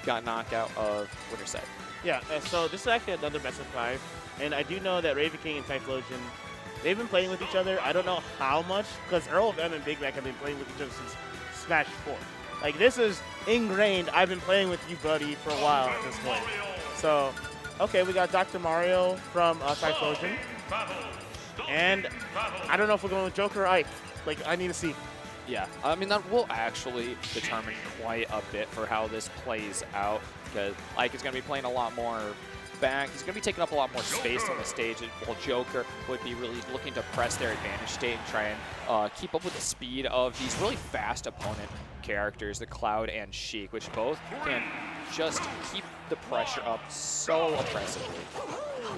got knockout of winner side. Yeah, so this is actually another best of 5. And I do know that Ravenking and Typhlosion, they've been playing with each other. I don't know how much, because EarlOfM and Big Mac have been playing with each other since Smash 4. Like, this is ingrained. I've been playing with you, buddy, for a while at this point. So, okay, we got Dr. Mario from Typhlosion. And I don't know if we're going with Joker or Ike. Like, I need to see. Yeah, I mean, that will actually determine quite a bit for how this plays out, because Ike is going to be playing a lot more back. He's going to be taking up a lot more space on the stage, while Joker would be really looking to press their advantage state and try and keep up with the speed of these really fast opponent characters, the Cloud and Sheik, which both can just keep the pressure up so oppressively.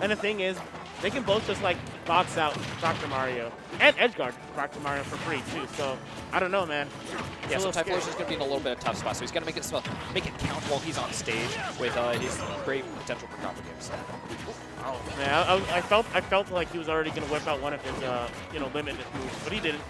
And the thing is, they can both just like box out Dr. Mario and edgeguard Dr. Mario for free too. So I don't know, man. Yeah, so Typhlosion is going to be in a little bit of a tough spot. So he's going to make it count while he's on stage with his great potential for combo games. Oh man, I felt like he was already going to whip out one of his limited moves, but he didn't.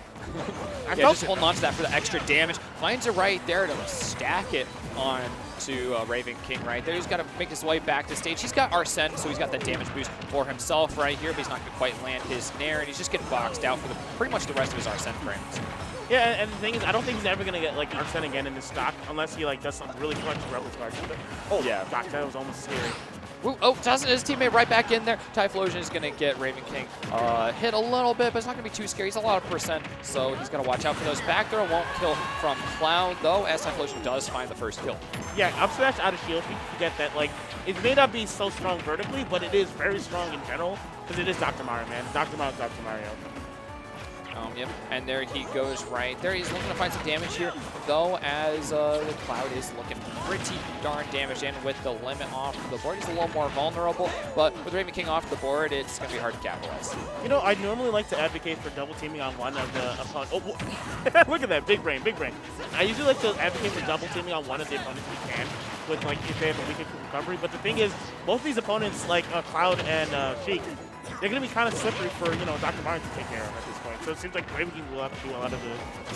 Yeah, just holding on to that for the extra damage. Finds it right there to stack it on to Ravenking right there. He's got to make his way back to stage. He's got Arsene, so he's got the damage boost for himself right here, but he's not going to quite land his Nair, and he's just getting boxed out for pretty much the rest of his Arsene frames. Yeah, and the thing is, I don't think he's ever going to get like Arsene again in this stock unless he like does some really clutch Rebel Guard. Oh yeah, gosh, that was almost scary. Ooh, oh, tossing his teammate right back in there. Typhlosion is going to get Ravenking hit a little bit, but it's not going to be too scary. He's a lot of percent, so he's going to watch out for those. Back throw won't kill from Cloud, though, as Typhlosion does find the first kill. Yeah, up smash out of shield, you forget that, like, it may not be so strong vertically, but it is very strong in general, because it is Dr. Mario, man. Dr. Mario's Dr. Mario. Yep, and there he goes right there. He's looking to find some damage here, though, as the Cloud is looking pretty darn damaged in with the limit off the board. He's a little more vulnerable, but with Ravenking off the board, it's going to be hard to capitalize. You know, I normally like to advocate for double teaming on one of the opponents. Oh, look at that, big brain, big brain. I usually like to advocate for double teaming on one of the opponents we can, with like if they have a weakened recovery. But the thing is, both these opponents, like Cloud and Sheik, they're going to be kind of slippery for, Dr. Mario to take care of at this point. So it seems like Ravenking will have to do a lot of the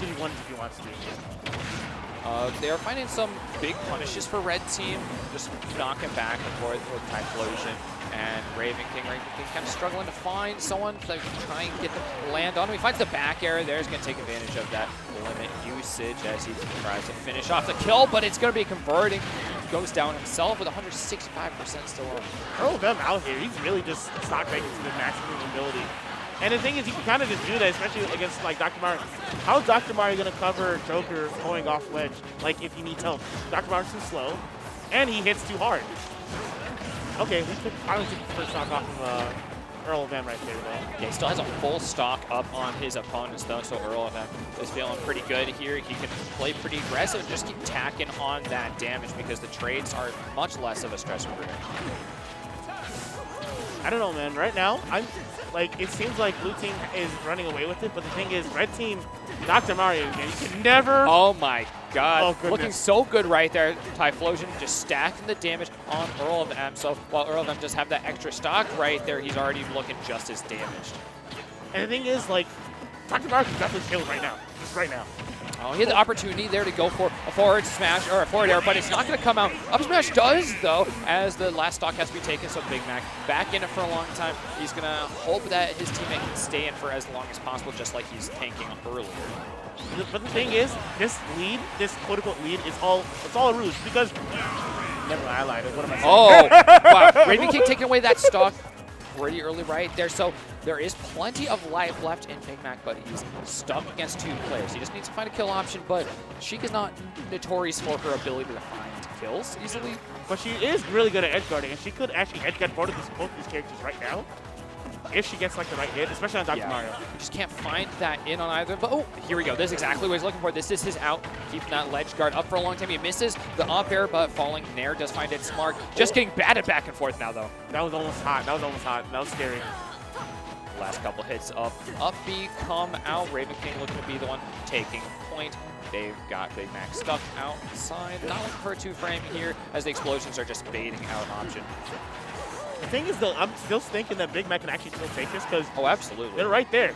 2v1s if he wants to. They are finding some big punishes for Red Team, just knocking back and forth with Typhlosion and Ravenking. Ravenking kind of struggling to find someone to try and get the land on him. He finds the back air there. He's going to take advantage of that limit usage as he tries to finish off the kill, but it's going to be converting. Goes down himself with 165% still on. EarlOfM out here, he's really just stock ranking to the maximum ability. And the thing is, you can kind of just do that, especially against like Dr. Mario. How is Dr. Mario going to cover Joker going off ledge, like if he needs help? Dr. Mario's too slow, and he hits too hard. Okay, we finally took the first stock off of EarlOfM right there, though. Yeah, he still has a full stock up on his opponents, though, so EarlOfM is feeling pretty good here. He can play pretty aggressive and just keep tacking on that damage because the trades are much less of a stressor for him. I don't know, man. Right now, it seems like blue team is running away with it, but the thing is, red team, Dr. Mario again, you can never... Oh my god. Oh, looking so good right there. Typhlosion just stacking the damage on EarlOfM. So while EarlOfM does have that extra stock right there, he's already looking just as damaged. And the thing is, like, Dr. Mario can definitely kill right now. Just right now. Oh, he had the opportunity there to go for a forward smash, or a forward air, but it's not going to come out. Up smash does, though, as the last stock has to be taken, so Big Mac back in it for a long time. He's going to hope that his teammate can stay in for as long as possible, just like he's tanking earlier. But the thing is, this lead, this quote-unquote lead, it's all a ruse, because... Never mind, I lied. What am I saying? Oh, wow. Ravenking taking away that stock pretty early right there, so there is plenty of life left in Big Mac, but he's stuck against two players. He just needs to find a kill option, but Sheik is not notorious for her ability to find kills easily. But she is really good at edge guarding, and she could actually edge guard both of these characters right now if she gets like the right hit, especially on Dr. Mario. You just can't find that in on either. But oh, here we go. This is exactly what he's looking for. This is his out. Keeping that ledge guard up for a long time. He misses the up air, but falling Nair does find it smart. Just getting batted back and forth now, though. That was almost hot. That was almost hot. That was scary. Last couple hits up B come out. Ravenking looking to be the one taking point. They've got Big Mac stuck outside. Not looking for a two-frame here, as the explosions are just baiting out an option. The thing is, though, I'm still thinking that Big Mac can actually still take this because absolutely, they're right there.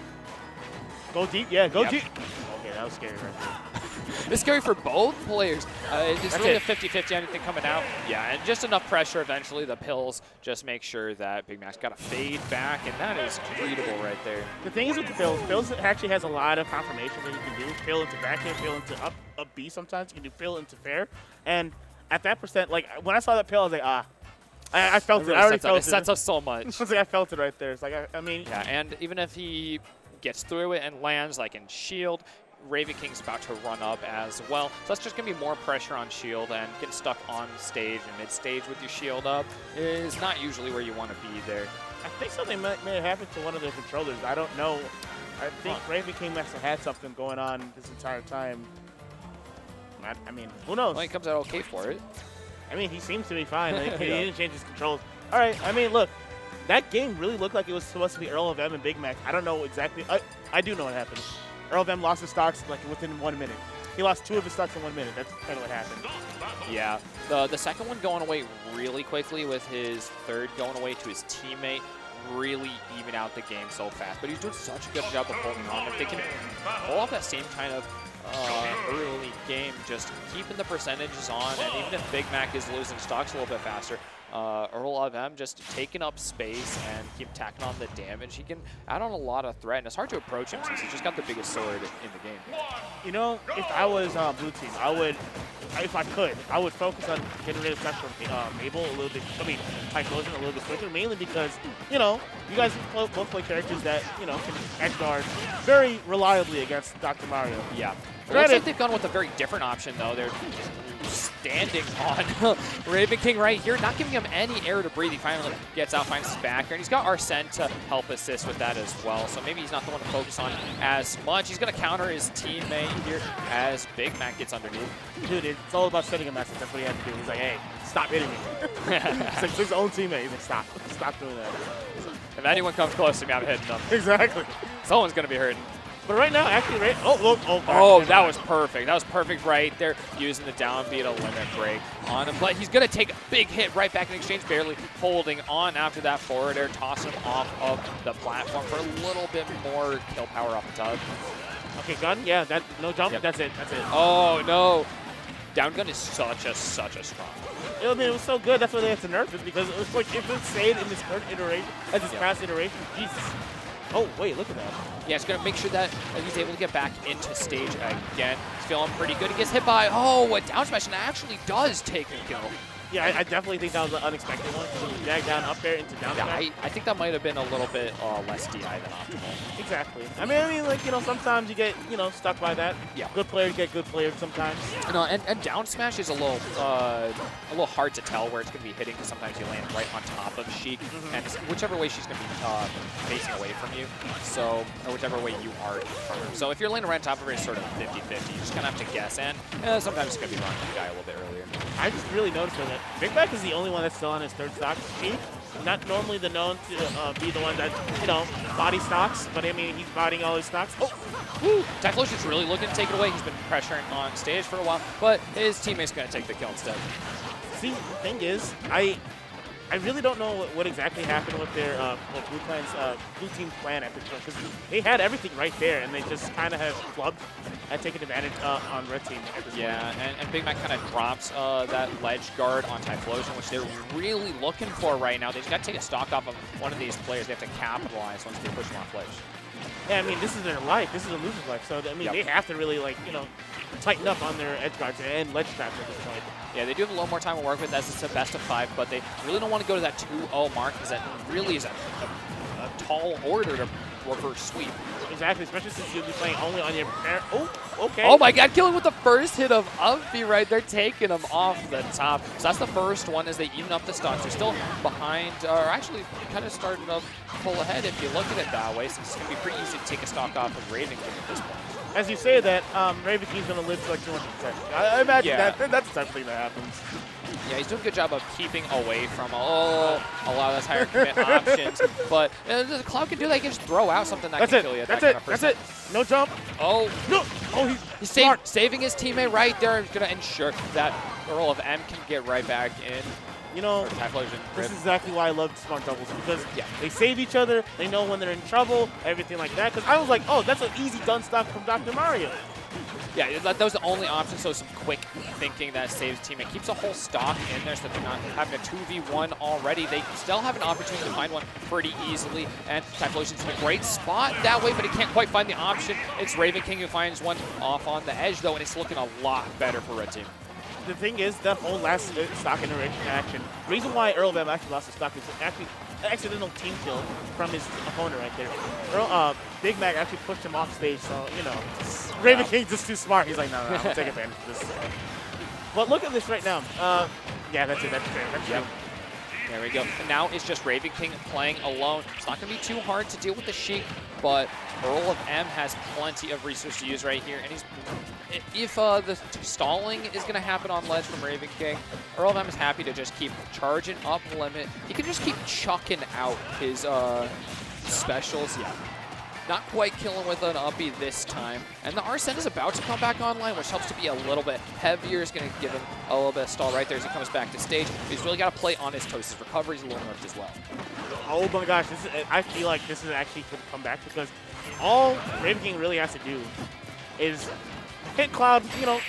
Go deep, yeah, go deep. Okay, that was scary right there. It's scary for both players. It's really a 50-50 anything coming out. Yeah, and just enough pressure eventually. The pills just make sure that Big Mac's got to fade back, and that is treatable right there. The thing is with the pills actually has a lot of confirmations that you can do. Fill into backhand, fill into up B sometimes. You can do fill into fair. And at that percent, like when I saw that pill, I was like, ah. I felt it. I already felt it. It sets up so much. I felt it right there. It's like, I mean. Yeah, and even if he gets through it and lands like in shield, Ravenking's about to run up as well. So that's just going to be more pressure on shield, and getting stuck on stage and mid-stage with your shield up is not usually where you want to be there. I think something may have happened to one of their controllers. I don't know. I think Ravenking must have had something going on this entire time. I mean, who knows? Well, he comes out okay for it. I mean, he seems to be fine. Like, he didn't change his controls. All right. I mean, look, that game really looked like it was supposed to be EarlOfM and Big Mac. I don't know exactly. I do know what happened. EarlOfM lost his stocks like within 1 minute. He lost 2 of his stocks in 1 minute. That's kind of what happened. Yeah. The second one going away really quickly, with his third going away to his teammate, really even out the game so fast. But he's doing such a good job of holding on. If they can pull off that same kind of early game, just keeping the percentages on, and even if Big Mac is losing stocks a little bit faster, EarlOfM just taking up space and keep tacking on the damage. He can add on a lot of threat, and it's hard to approach him since he's just got the biggest sword in the game. You know, if I was blue team, I would, if I could, I would focus on getting rid of stuff from Mabel a little bit, Typhlosion a little bit quicker, mainly because, you know, you guys both play characters that, you know, can edge guard very reliably against Dr. Mario. Yeah. It looks like they've gone with a very different option, though. They're standing on Ravenking right here, not giving him any air to breathe. He finally gets out, finds his backer, and he's got Arsene to help assist with that as well. So maybe he's not the one to focus on as much. He's going to counter his teammate here as Big Mac gets underneath. Dude, it's all about sending a message. That's what he had to do. He's like, hey, stop hitting me. It's like his own teammate. He's like, stop. Stop doing that. If anyone comes close to me, I'm hitting them. Exactly. Someone's going to be hurting. But right now, actually, that was perfect. That was perfect right there, using the down B to limit break on him. But he's going to take a big hit right back in exchange, barely holding on after that forward air, tossing him off of the platform for a little bit more kill power off the top. Okay, gun, yeah, that no jump, yep. That's it. Oh, no. Down gun is such a strong. I mean, it was so good, that's why they had to nerf it, because it was like, if it stayed in this current iteration, as this past iteration, Jesus. Oh, wait, look at that. Yeah, it's going to make sure that he's able to get back into stage again. He's feeling pretty good. He gets hit by, a down smash, and actually does take a kill. Yeah, I definitely think that was an unexpected one. So he dragged down up there into down smash. I think that might have been a little bit less DI than optimal. Exactly. I mean, like, you know, sometimes you get, you know, stuck by that. Yeah. Good players get good players sometimes. No, and down smash is a little hard to tell where it's going to be hitting, because sometimes you land right on top of Sheik, and whichever way she's going to be facing away from you, so, or whichever way you are from her. So if you're landing right on top of her, it's sort of 50-50. You just kind of have to guess, and sometimes it's going to be running the guy a little bit earlier. I just really noticed that Big Mac is the only one that's still on his third stock. Sheik, not normally the known to be the one that, you know, body stocks, but I mean, he's bodying all his stocks. Oh! Woo! Typhlosion's really looking to take it away. He's been pressuring on stage for a while, but his teammate's going to take the kill instead. See, the thing is, I really don't know what exactly happened with their blue team's plan at this point, because they had everything right there, and they just kind of have flubbed and taken advantage on red team at this point. Yeah, and Big Mac kind of drops that ledge guard on Typhlosion, which they're really looking for right now. They just got to take a stock off of one of these players. They have to capitalize once they push them off ledge. Yeah, I mean, this is their life. This is a loser's life. So, I mean, they have to really, like, you know, tighten up on their edge guards and ledge traps at this point. Yeah, they do have a little more time to work with as it's a best of 5, but they really don't want to go to that 2-0 mark, because that really is a tall order to reverse sweep. Exactly, especially since you'll be playing only on your parent. Oh, okay. Oh my god, killing with the first hit of Umpy right there, taking him off the top. So that's the first one as they even up the stocks. They're still behind, or actually kind of starting to pull ahead if you look at it that way, since it's going to be pretty easy to take a stock off of Ravenking at this point. As you say that, Ravenking's going to live to like 200%. I imagine that's the type of thing that happens. Yeah, he's doing a good job of keeping away from a lot of those higher commit options. But the Cloud can do that. He can just throw out something that can kill you. That's it. No jump. Oh. No. Oh, he's saving his teammate right there. He's going to ensure that EarlOfM can get right back in. You know, this is exactly why I love smart doubles, because they save each other, they know when they're in trouble, everything like that. Because I was like, oh, that's an easy done stock from Dr. Mario. Yeah, that was the only option, so some quick thinking that saves the team. It keeps a whole stock in there so that they're not having a 2v1 already. They still have an opportunity to find one pretty easily, and Typhlosion's in a great spot that way, but he can't quite find the option. It's Ravenking who finds one off on the edge, though, and it's looking a lot better for Red Team. The thing is, that whole last stock interaction, the reason why EarlOfM actually lost the stock is actually an accidental team kill from his opponent right there. Big Mac actually pushed him off stage, so, you know, Ravenking's just too smart. He's like, no, I'm going to take advantage of this. But look at this right now. Yeah, that's it. That's fair. That's true. There we go. And now it's just Ravenking playing alone. It's not going to be too hard to deal with the Sheik, but EarlOfM has plenty of resources to use right here. And if the stalling is going to happen on ledge from Ravenking, EarlOfM is happy to just keep charging up limit. He can just keep chucking out his specials. Yeah. Not quite killing with an uppy this time. And the Arsene is about to come back online, which helps to be a little bit heavier. It's going to give him a little bit of stall right there as he comes back to stage. He's really got to play on his toes. His recovery is a little nerfed as well. Oh my gosh, I feel like this is actually going to come back because all Ravenking really has to do is hit Cloud, you know,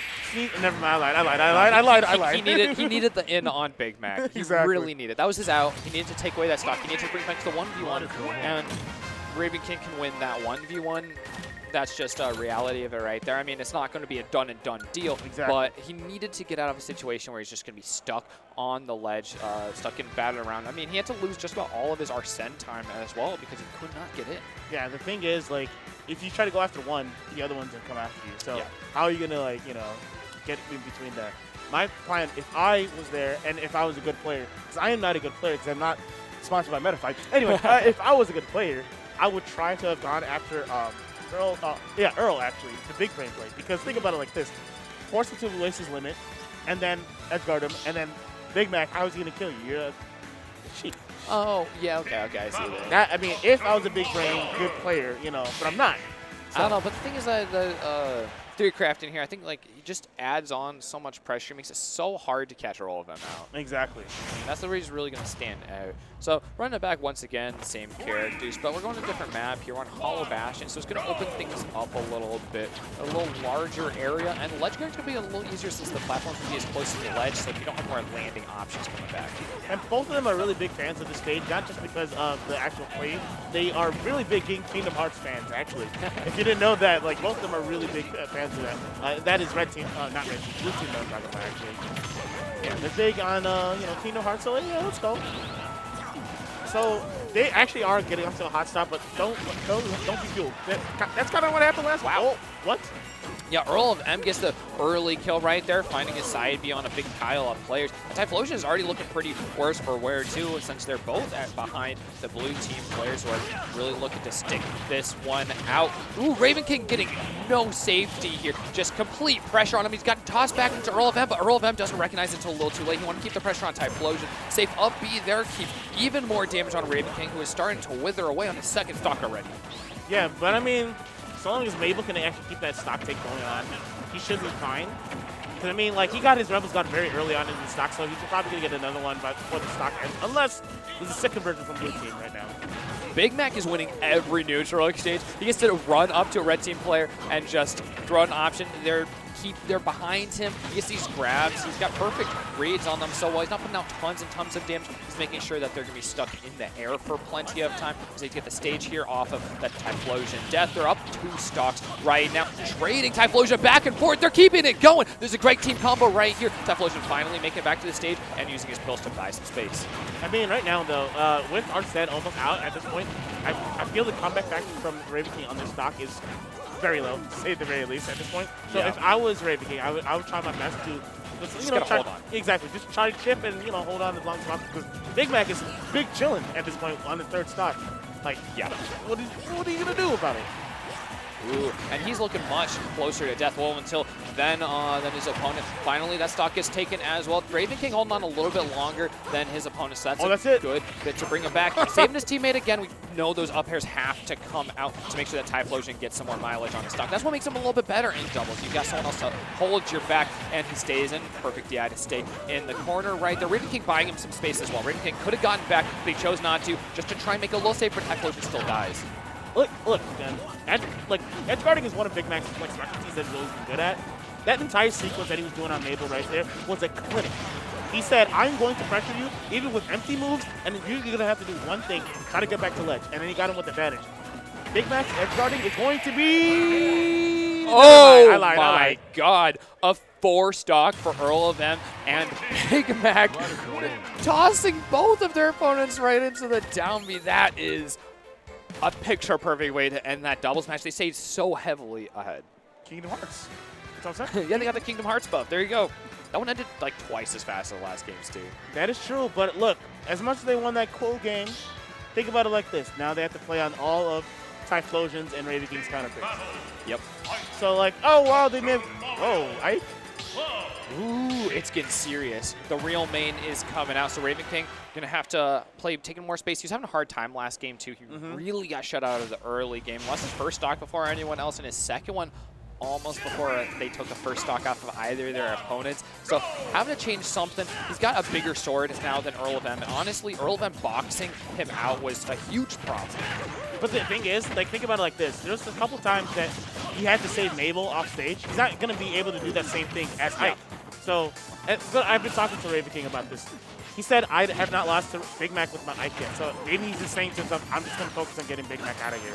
never mind, I lied. He needed the in on Big Mac. He Exactly. really needed. That was his out. He needed to take away that stock. He needed to bring back to the 1v1. And Ravenking can win that 1v1. That's just a reality of it right there. I mean, it's not going to be a done and done deal, but he needed to get out of a situation where he's just going to be stuck on the ledge, stuck getting battered around. I mean, he had to lose just about all of his Arsene time as well because he could not get in. Yeah, the thing is, like, if you try to go after one, the other one's going to come after you. So how are you going to, like, you know, get in between there? My plan, if I was there and if I was a good player, because I am not a good player because I'm not sponsored by MetaFight. Anyway, if I was a good player, I would try to have gone after Earl, actually, the big brain play. Because think about it like this. Force him to waste his limit, and then edgeguard him, and then Big Mac, how is he going to kill you? You're a sheep. Oh, yeah, okay, I see that. I mean, if I was a big brain, good player, you know, but I'm not. So. I don't know, but the thing is that the theory crafting here, I think, like, he just adds on so much pressure, makes it so hard to catch EarlOfM out. Exactly. That's the way he's really going to stand out. So running it back once again, same characters, but we're going to a different map here on Hollow Bastion, so it's going to open things up a little bit, a little larger area, and ledge guard's going to be a little easier since the platform's going to be as close to the ledge, so you don't have more landing options coming back. And both of them are really big fans of the stage, not just because of the actual play. They are really big Kingdom Hearts fans, actually. If you didn't know that, like, both of them are really big fans of that. That is Red Team, not Red Team, Blue Team that I'm talking about, actually. Yeah, they're big on, you know, Kingdom Hearts, so yeah, let's go. So they actually are getting up to a hot stop, but don't be fooled. That's kind of what happened last. Wow. Oh, what? Yeah, EarlOfM gets the early kill right there, finding his side B on a big pile of players. Typhlosion is already looking pretty worse for wear, too, since they're both behind the blue team players who are really looking to stick this one out. Ooh, Ravenking getting no safety here. Just complete pressure on him. He's gotten tossed back into EarlOfM, but EarlOfM doesn't recognize it until a little too late. He wants to keep the pressure on Typhlosion. Safe up B there, keep even more damage on Ravenking, who is starting to wither away on his second stock already. Yeah, but I mean, so long as Mabel can actually keep that stock take going on, he should be fine. Because, I mean, like, he got his Rebels got very early on in the stock, so he's probably going to get another one before the stock ends, unless there's a sick conversion from blue team right now. Big Mac is winning every neutral exchange. He gets to run up to a red team player and just throw an option. They're behind him. He gets these grabs. He's got perfect reads on them so well. He's not putting out tons and tons of damage. He's making sure that they're going to be stuck in the air for plenty of time as they get the stage here off of that Typhlosion death. They're up 2 stocks right now. Trading Typhlosion back and forth. They're keeping it going. There's a great team combo right here. Typhlosion finally making it back to the stage and using his pills to buy some space. I mean, right now, though, with Arsene almost out at this point, I feel the comeback back from Ravenking on this stock is very low, to say at the very least, at this point. So if I was Ravenking, I would try my best to just hold on. Exactly, just try to chip and hold on as long as possible. Because Big Mac is big chilling at this point on the 3rd stock. Like, what are you gonna do about it? Ooh, and he's looking much closer to death. Well, until then his opponent. Finally, that stock gets taken as well. Ravenking holding on a little bit longer than his opponent, so that's a good bit to bring him back. Saving his teammate again. We know those up airs have to come out to make sure that Typhlosion gets some more mileage on his stock. That's what makes him a little bit better in doubles. You've got someone else to hold your back, and he stays in. Perfect DI to stay in the corner right there. Ravenking buying him some space as well. Ravenking could have gotten back, but he chose not to, just to try and make a little safe, but Typhlosion still dies. look, man. Edge guarding is one of Big Mac's specialties that he's always been good at. That entire sequence that he was doing on Mabel right there was a clinic. He said, I'm going to pressure you, even with empty moves, and you're going to have to do one thing, try to get back to ledge. And then he got him with advantage. Big Mac's edge guarding is going to be... Oh, I lied. God. A 4-stock for EarlOfM and Big Mac tossing both of their opponents right into the down B. That is a picture-perfect way to end that doubles match. They stayed so heavily ahead. Kingdom Hearts. That's what I'm saying. Yeah, they got the Kingdom Hearts buff. There you go. That one ended like twice as fast as the last games, too. That is true, but look, as much as they won that cool game, think about it like this. Now they have to play on all of Typhlosion's and Ravenking's counterpicks. Yep. So like, oh wow, they may. Whoa, Ike. Ooh, it's getting serious. The real main is coming out, so Ravenking gonna have to play, taking more space. He was having a hard time last game too. He really got shut out of the early game. Lost his first stock before anyone else, and his second one almost before they took the first stock off of either of their opponents. So having to change something. He's got a bigger sword now than EarlOfM. And honestly, EarlOfM boxing him out was a huge problem. But the thing is, like, think about it like this. There's a couple times that he had to save Mabel off stage. He's not going to be able to do that same thing as Ike. So I've been talking to Ravenking about this. He said, I have not lost to Big Mac with my Ike yet. So maybe he's just saying to himself, I'm just going to focus on getting Big Mac out of here.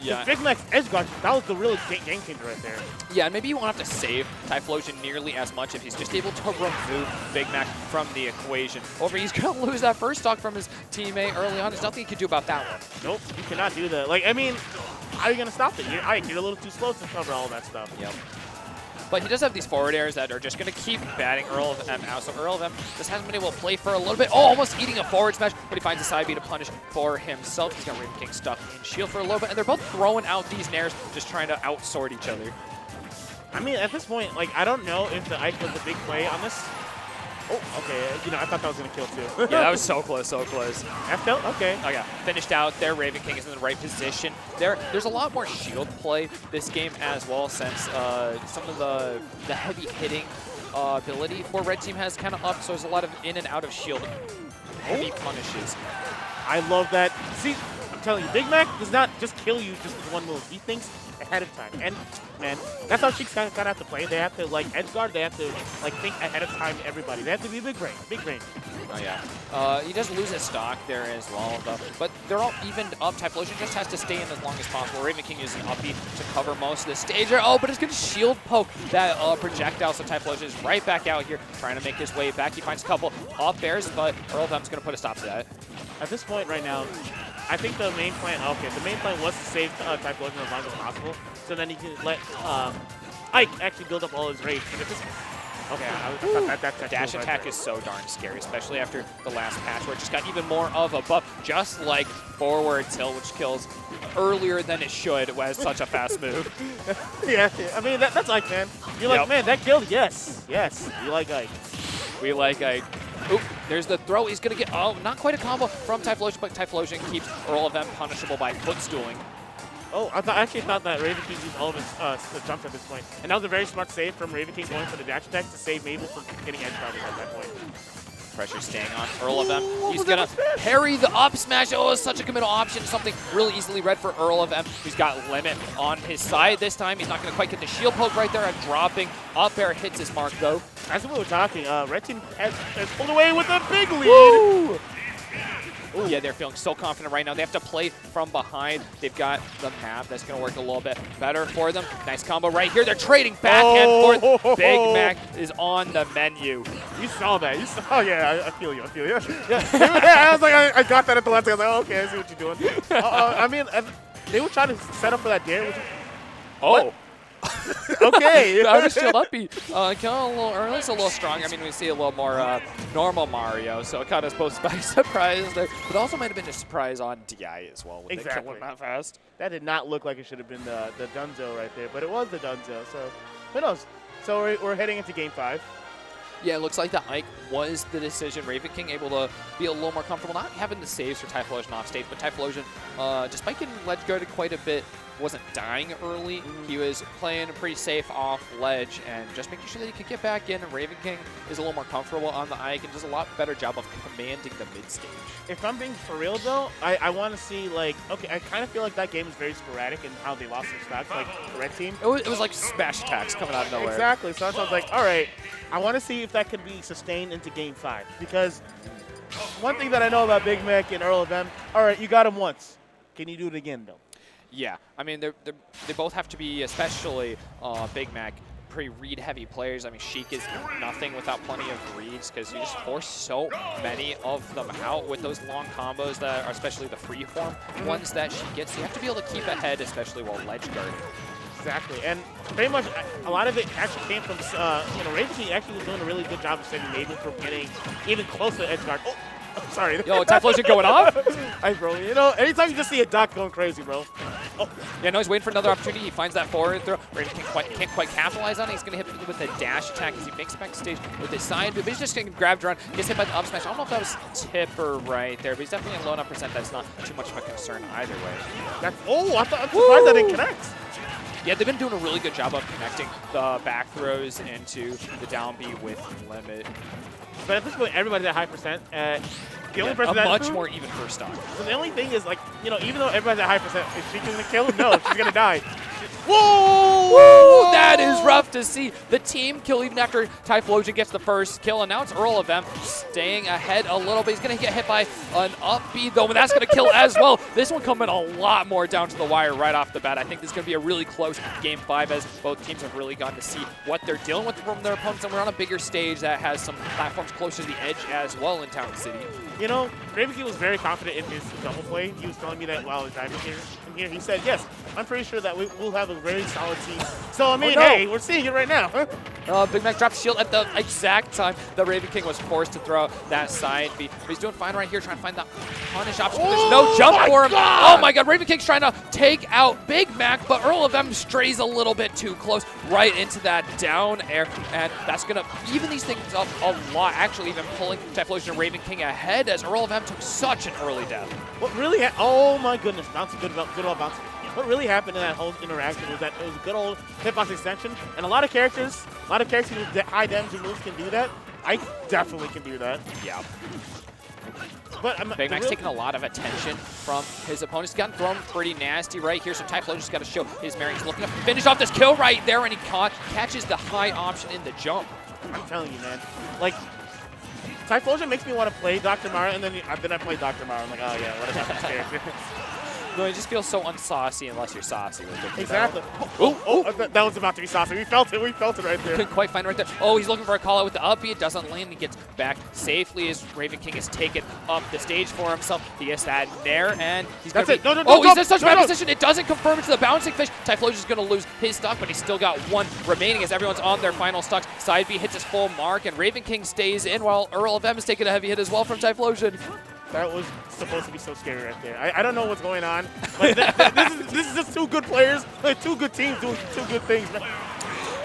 Yeah. Big Mac's edge guard, that was the really game changer right there. Yeah, and maybe you won't have to save Typhlosion nearly as much if he's just able to remove Big Mac from the equation. Over, he's going to lose that first stock from his teammate early on. There's nothing he can do about that one. Nope, you cannot do that. Like, I mean, how are you going to stop it? You're a little too slow to cover all that stuff. Yep. But he does have these forward airs that are just going to keep batting EarlOfM out. So EarlOfM just hasn't been able to play for a little bit. Oh, almost eating a forward smash, but he finds a side B to punish for himself. He's got Ravenking stuck in shield for a little bit, and they're both throwing out these nairs, just trying to outsort each other. I mean, at this point, like, I don't know if the Ike was the big play on this. Oh, okay. You know, I thought that was going to kill, too. Yeah, that was so close, so close. F-tilt? Okay. Oh, yeah. Finished out there. Ravenking is in the right position. There's a lot more shield play this game as well, since some of the heavy hitting ability for Red Team has kind of upped, so there's a lot of in and out of shield heavy punishes. I love that. See, I'm telling you, Big Mac does not just kill you just with one move. He thinks ahead of time. And, man, that's how Cheeks kind of have to play. They have to, like, edge guard. They have to, like, think ahead of time everybody. They have to be big brain. Big brain. Oh, yeah. He does lose his stock there as well, though. But they're all evened up. Typhlosion just has to stay in as long as possible. Ravenking using up B to cover most of the stage there. Oh, but it's going to shield poke that projectile, so Typhlosion is right back out here trying to make his way back. He finds a couple up airs, but EarlOfM's going to put a stop to that. At this point right now, I think the main plan, the main plan was to save Typhlosion as long as possible, so then he can let Ike actually build up all his rage. Okay, I thought that dash attack is so darn scary, especially after the last patch where it just got even more of a buff, just like forward tilt, which kills earlier than it should as such a fast move. Yeah, I mean, that's Ike, man. You're like, man, that killed? Yes, you like Ike. We like Ike. Oop, there's the throw. He's going to get, oh, not quite a combo from Typhlosion, but Typhlosion keeps EarlOfM punishable by footstooling. Oh, I actually thought that Ravenking used all of his jumps at this point. And that was a very smart save from Ravenking going for the dash attack to save Mabel from getting edge guarded at that point. Pressure staying on EarlOfM. He's going to parry the up smash. Oh, it's such a committal option. Something really easily read for EarlOfM. He's got limit on his side this time. He's not going to quite get the shield poke right there. Dropping up air hits his mark, though. As we were talking, Red Team has pulled away with a big lead. Woo! Ooh. Yeah, they're feeling so confident right now. They have to play from behind. They've got the map that's going to work a little bit better for them. Nice combo right here. They're trading back and forth. Big Mac is on the menu. You saw that. Oh, yeah, I feel you. Yeah, I was like, I got that at the last time. I was like, oh, okay, I see what you're doing. I mean, they were trying to set up for that dare. Oh. Okay. I was shield up B. Kind of a little early. It's a little strong. I mean, we see a little more normal Mario, so it caught us both by surprise there. But also might have been a surprise on DI as well. When they kill him that fast. That did not look like it should have been the Dunzo right there, but it was the Dunzo. So who knows? So we're heading into Game 5. Yeah, it looks like the Ike was the decision. Ravenking able to be a little more comfortable, not having the saves for Typhlosion off stage, but Typhlosion, despite getting ledge guarded quite a bit, wasn't dying early. He was playing pretty safe off ledge and just making sure that he could get back in. And Ravenking is a little more comfortable on the Ike and does a lot better job of commanding the mid stage. If I'm being for real though, I want to see like, okay, I kind of feel like that game is very sporadic in how they lost their stocks, like the red team. It was like smash attacks coming out of nowhere. Exactly. So I was like, all right, I want to see if that can be sustained into Game 5 because one thing that I know about Big Mac and EarlOfM, all right, you got him once. Can you do it again though? Yeah, I mean, they both have to be, especially Big Mac, pretty read-heavy players. I mean, Sheik is nothing without plenty of reads because you just force so many of them out with those long combos that are, especially the freeform ones that she gets. You have to be able to keep ahead, especially while ledge guarding. Exactly, and pretty much a lot of it actually came from, Ravenking actually was doing a really good job of saving Maven from getting even closer to edge guard. Oh, I'm sorry. Yo, Typhlosion going off? Hey, bro, you know, anytime you just see a duck going crazy, bro. Oh. Yeah, no, he's waiting for another opportunity. He finds that forward throw. Ravenking can't quite capitalize on it. He's going to hit with a dash attack as he makes it backstage with his side. But he's just getting grabbed around. Gets hit by the up smash. I don't know if that was Tipper right there, but he's definitely in low enough percent that's not too much of a concern either way. I'm surprised that didn't connect. Yeah, they've been doing a really good job of connecting the back throws into the down B with limit. But at this point, everybody's at high percent. The only person a much more even first stock. So the only thing is, like, you know, even though everybody's at high percent, is she going to kill him? No, she's going to die. Whoa! Woo! That is rough to see. The team kill even after Typhlosion gets the first kill, and now it's EarlOfM staying ahead a little bit. He's going to get hit by an up B, though, but that's going to kill as well. This one coming a lot more down to the wire right off the bat. I think this is going to be a really close Game 5 as both teams have really gotten to see what they're dealing with from their opponents, and we're on a bigger stage that has some platforms closer to the edge as well in Town City. You know, Ravenking was very confident in his double play. He was telling me that while I was driving here. He said, yes, I'm pretty sure that we'll have a very solid team. So, I mean, hey, we're seeing it right now. Big Mac drops shield at the exact time that Ravenking was forced to throw that side B. But he's doing fine right here, trying to find that punish option. But there's no jump for him. God. Oh, my God. Ravenking's trying to take out Big Mac, but EarlOfM strays a little bit too close right into that down air. And that's going to even these things up a lot, actually even pulling Typhlosion and Ravenking ahead as EarlOfM took such an early death. What really oh, my goodness. Bouncing, good old bouncing. What really happened in that whole interaction was that it was a good old hitbox extension, and a lot of characters with high damage moves can do that. I definitely can do that. Yeah. But Big Mac's taking a lot of attention from his opponents. He's gotten thrown pretty nasty right here, so Typhlosion's got to show his merit. He's looking to finish off this kill right there, and he catches the high option in the jump. I'm telling you, man. Like, Typhlosion makes me want to play Dr. Mara, and then I play Dr. Mara. I'm like, oh yeah, what a this character. No, it just feels so unsaucy unless you're saucy with it. Exactly. That was about to be saucy. We felt it. We felt it right there. Couldn't quite find it right there. Oh, he's looking for a call out with the up B. It doesn't land. He gets back safely as Ravenking is taken up the stage for himself. He gets that nair, and he's going to be... No, he's in such bad position. It doesn't confirm it to the bouncing fish. Typhlosion's going to lose his stock, but he's still got one remaining as everyone's on their final stocks. Side B hits his full mark, and Ravenking stays in while EarlOfM is taking a heavy hit as well from Typhlosion. That was supposed to be so scary right there. I don't know what's going on. But this is just two good players, like two good teams doing two good things. Man.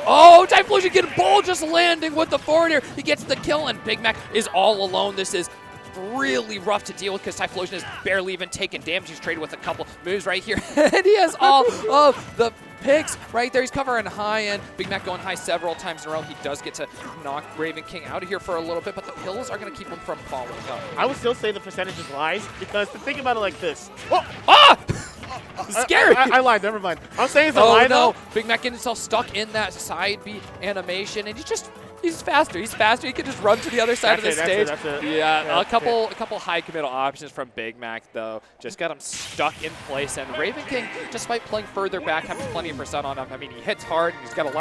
Oh, Typhlosion getting ball just landing with the forward here. He gets the kill, and Big Mac is all alone. This is really rough to deal with because Typhlosion has barely even taken damage. He's traded with a couple moves right here, and he has all of the picks right there. He's covering high end. Big Mac going high several times in a row. He does get to knock Ravenking out of here for a little bit, but the pills are going to keep him from falling up. I would still say the percentage is lies because to think about it like this. Oh! Ah! Scary. I lied. Never mind. I'm saying it's a lie though. Big Mac getting himself stuck in that side B animation, and he's faster. He's faster. He can just run to the other side of the stage. Yeah, a couple high committal options from Big Mac though. Just got him stuck in place, and Ravenking, despite playing further back, having plenty of percent on him. I mean, he hits hard, and he's got a lot